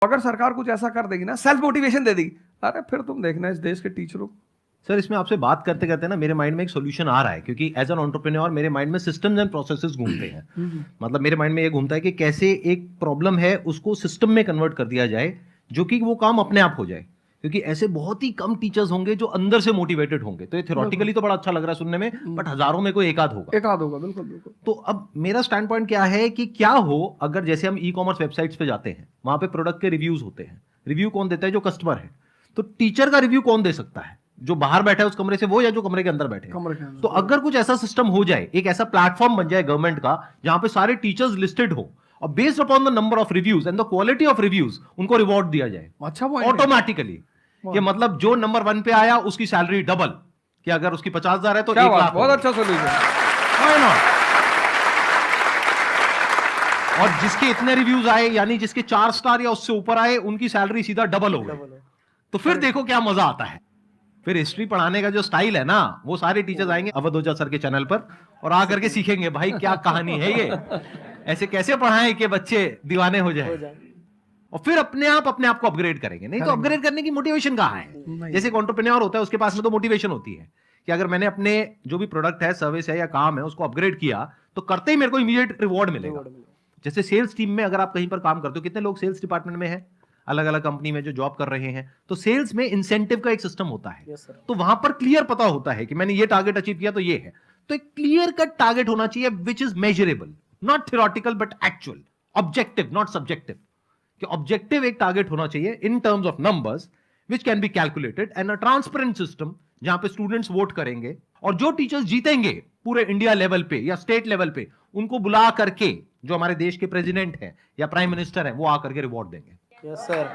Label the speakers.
Speaker 1: अगर सरकार कुछ ऐसा कर देगी ना, सेल्फ मोटिवेशन दे देगी, अरे फिर तुम देखना इस देश के टीचरों को।
Speaker 2: सर इसमें आपसे बात करते करते ना मेरे माइंड में एक सॉल्यूशन आ रहा है, क्योंकि एज एन एंटरप्रेन्योर मेरे माइंड में सिस्टम्स एंड प्रोसेसेस घूमते हैं। मतलब मेरे माइंड में ये घूमता है कि कैसे एक प्रॉब्लम है उसको सिस्टम में कन्वर्ट कर दिया जाए, जो कि वो काम अपने आप हो जाए, क्योंकि ऐसे बहुत ही कम टीचर्स होंगे जो अंदर से मोटिवेटेड होंगे। तो ये थ्योरेटिकली तो बड़ा अच्छा लग रहा है सुनने में, बट हजारों में कोई एक आध होगा।
Speaker 1: बिल्कुल बिल्कुल।
Speaker 2: तो अब मेरा स्टैंड पॉइंट क्या है कि क्या हो अगर जैसे हम ई कॉमर्स वेबसाइट्स पे जाते हैं, वहां पे प्रोडक्ट के रिव्यूज होते हैं। रिव्यू कौन देता है? जो कस्टमर है। तो टीचर का रिव्यू कौन दे सकता है? जो बाहर बैठा है उस कमरे से वो, या जो कमरे के अंदर बैठे हैं। तो अगर कुछ ऐसा सिस्टम हो जाए, एक ऐसा प्लेटफॉर्म बन जाए गवर्नमेंट का जहां पे सारे टीचर्स लिस्टेड हो, और based upon the number of reviews and the quality of reviews उनको रिवॉर्ड दिया जाए
Speaker 1: अच्छा
Speaker 2: ऑटोमेटिकली। ये मतलब जो नंबर 1 पे आया उसकी सैलरी डबल, कि अगर उसकी 50,000 है तो 1 लाख।
Speaker 1: बहुत अच्छा सोल्यूशन।
Speaker 2: और जिसके इतने रिव्यूज आए, यानी जिसके 4 स्टार या उससे ऊपर आए, उनकी सैलरी सीधा डबल हो गई। तो फिर देखो क्या मजा आता है। फिर हिस्ट्री पढ़ाने का जो स्टाइल है ना, वो सारे टीचर्स आएंगे अवधोजा सर के चैनल पर और आकर के सीखेंगे भाई क्या कहानी है ये, ऐसे कैसे पढ़ाएं कि बच्चे दीवाने हो जाए। और फिर अपने आप को अपग्रेड करेंगे। नहीं तो अपग्रेड करने की मोटिवेशन कहां है? जैसे एंटरप्रेन्योर होता है उसके पास में तो मोटिवेशन होती है कि अगर मैंने अपने जो भी प्रोडक्ट है, सर्विस है या काम है, उसको अपग्रेड किया तो करते ही मेरे को इमीडिएट रिवॉर्ड मिलेगा। जैसे सेल्स टीम में अगर आप कहीं पर काम करते हो, कितने लोग सेल्स डिपार्टमेंट में हैं, अलग अलग कंपनी में जो जॉब कर रहे हैं, तो सेल्स में इंसेंटिव का एक सिस्टम होता है। तो वहां पर क्लियर पता होता है कि मैंने ये टारगेट अचीव किया तो ये है। तो एक क्लियर कट टारगेट होना चाहिए which is measurable, not theoretical but actual, objective not subjective. कि ऑब्जेक्टिव एक टारगेट होना चाहिए in terms of numbers which can be calculated, and a transparent system जहां पे स्टूडेंट्स वोट करेंगे, और जो टीचर्स जीतेंगे पूरे इंडिया लेवल पे या स्टेट लेवल पे, उनको बुला करके जो हमारे देश के प्रेसिडेंट हैं या प्राइम मिनिस्टर हैं वो आकर के रिवॉर्ड देंगे।
Speaker 3: Yes sir.